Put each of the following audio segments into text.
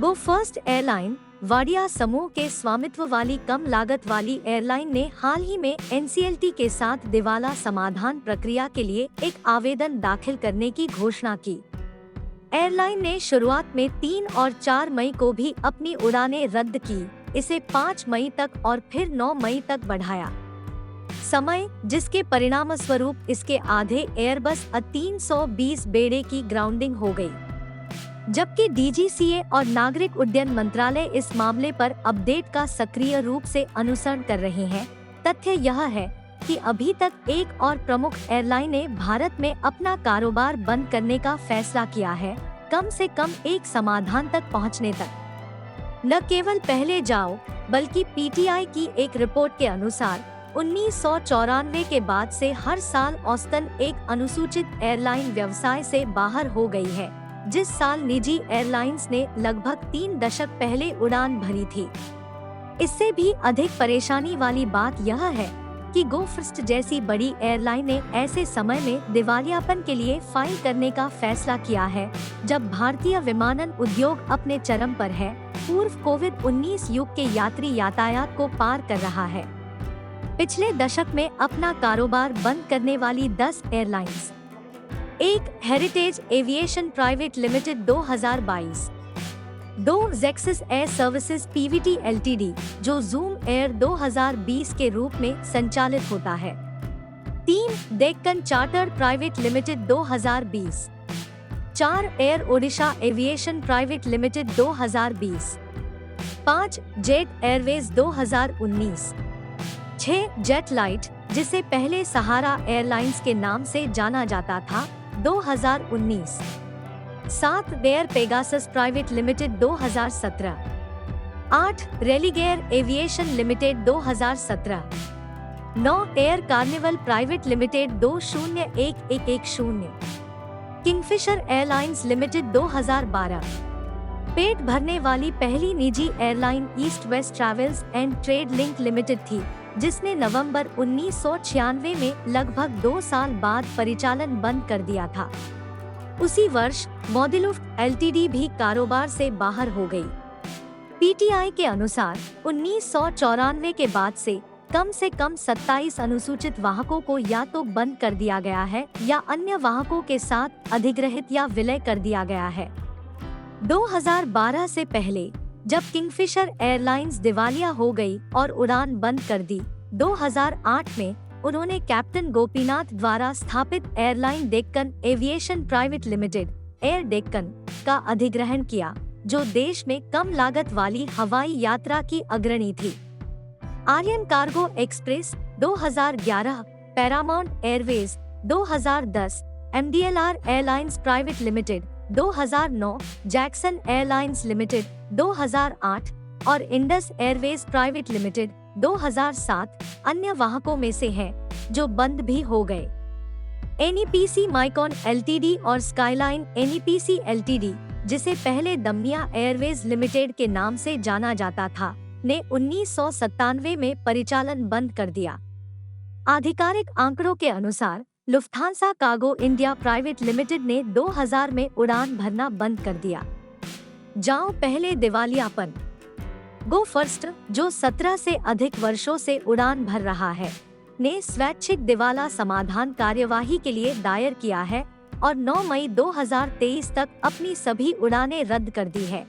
गो first airline Wadia समूह के स्वामित्व वाली कम लागत वाली एयरलाइन ने हाल ही में एनसीएलटी के साथ दिवाला समाधान प्रक्रिया के लिए एक आवेदन दाखिल करने की घोषणा की। एयरलाइन ने शुरुआत में 3 और 4 मई को भी अपनी उड़ानें रद्द की, इसे 5 मई तक और फिर 9 मई तक बढ़ाया समय, जिसके परिणामस्वरूप इसके आधे एयरबस A320 बेड़े की ग्राउंडिंग हो गई। जबकि डीजीसीए और नागरिक उड्डयन मंत्रालय इस मामले पर अपडेट का सक्रिय रूप से अनुसरण कर रहे हैं। तथ्य यह है कि अभी तक एक और प्रमुख एयरलाइन ने भारत में अपना कारोबार बंद करने का फैसला किया है, कम से कम एक समाधान तक पहुंचने तक। न केवल पहले जाओ, बल्कि पीटीआई की एक रिपोर्ट के अनुसार 1994 के बाद से हर साल औसतन एक अनुसूचित एयरलाइन व्यवसाय से बाहर हो गई है, जिस साल निजी एयरलाइंस ने लगभग 3 दशक पहले उड़ान भरी थी। इससे भी अधिक परेशानी वाली बात यह है कि गो फर्स्ट जैसी बड़ी एयरलाइन ने ऐसे समय में दिवालियापन के लिए फाइल करने का फैसला किया है, जब भारतीय विमानन उद्योग अपने चरम पर है, पूर्व कोविड-19 युग के यात्री यातायात को पार कर रहा है। पिछले दशक में अपना कारोबार बंद करने वाली 10 airlines. 1 heritage aviation private limited 2022, 2 Zexus air services PVT LTD जो जूम एयर 2020 के रूप में संचालित होता है, 3 Deccan chartered private limited 2020, 4 air Odisha aviation private limited 2020, 5 Jet Airways 2019, 6 Jet Lite जिसे पहले सहारा एयरलाइंस के नाम से जाना जाता था 2019, 7 air Pegasus private limited 2017, 8 Religare aviation limited 2017, 9 air carnival private limited 201110, Kingfisher airlines limited 2012, पेट भरने वाली पहली निजी airline east west travels and trade link limited थी, जिसने नवंबर 1996 में लगभग 2 साल बाद परिचालन बंद कर दिया था। उसी वर्ष मॉडिलुफ्ट एलटीडी भी कारोबार से बाहर हो गई। पीटीआई के अनुसार 1994 के बाद से कम 27 अनुसूचित वाहकों को या तो बंद कर दिया गया है या अन्य वाहकों के साथ अधिग्रहित या विलय कर दिया गया है। 2012 से पहले जब किंगफिशर एयरलाइंस दिवालिया हो गई और उड़ान बंद कर दी, 2008 में उन्होंने कैप्टन गोपीनाथ द्वारा स्थापित airline Deccan aviation private limited air Deccan का अधिग्रहण किया, जो देश में कम लागत वाली हवाई यात्रा की अग्रणी थी। Aryan Cargo Express 2011, Paramount Airways 2010, MDLR Airlines Private Limited 2009, Jackson Airlines Limited 2008 और इंडस एयरवेज प्राइवेट लिमिटेड 2007 अन्य वाहकों में से हैं, जो बंद भी हो गए। एनईपीसी माइकॉन एलटीडी और स्काईलाइन एनईपीसी एलटीडी, जिसे पहले दम्मिया एयरवेज लिमिटेड के नाम से जाना जाता था, ने 1997 में परिचालन बंद कर दिया। आधिकारिक आंकड़ों के अनुसार Lufthansa cargo India private limited ने 2000 में उड़ान भरना बंद कर दिया। जाओ पहले दिवालियापन। गो फर्स्ट, जो 17 से अधिक वर्षों से उड़ान भर रहा है, ने स्वैच्छिक दिवाला समाधान कार्यवाही के लिए दायर किया है और 9 मई 2023 तक अपनी सभी उड़ानें रद्द कर दी है।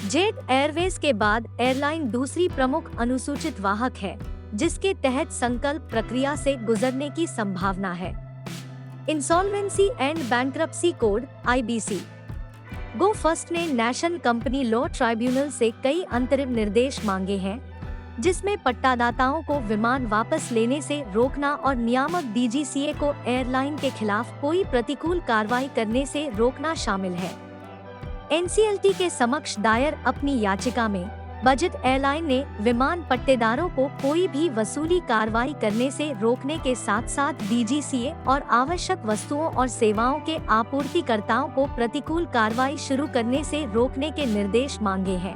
जेट एयरवेज के बाद एयरलाइन दूसरी प्रमुख अनुसूचित वाहक है, जिसके तहत संकल्प प्रक्रिया से गुजरने की संभावना है। Insolvency and bankruptcy code (IBC). Go first ने नेशनल कंपनी लॉ ट्राइब्यूनल से कई अंतरिम निर्देश मांगे हैं, जिसमें पट्टादाताओं को विमान वापस लेने से रोकना और नियामक डीजीसीए को एयरलाइन के खिलाफ कोई प्रतिकूल कार्रवाई करने से रोकना शामिल है। एनसीएलटी के समक्ष दायर अपनी याचिका में बजट एयरलाइन ने विमान पट्टेदारों को कोई भी वसूली कार्रवाई करने से रोकने के साथ साथ डीजीसीए और आवश्यक वस्तुओं और सेवाओं के आपूर्तिकर्ताओं को प्रतिकूल कार्रवाई शुरू करने से रोकने के निर्देश मांगे हैं।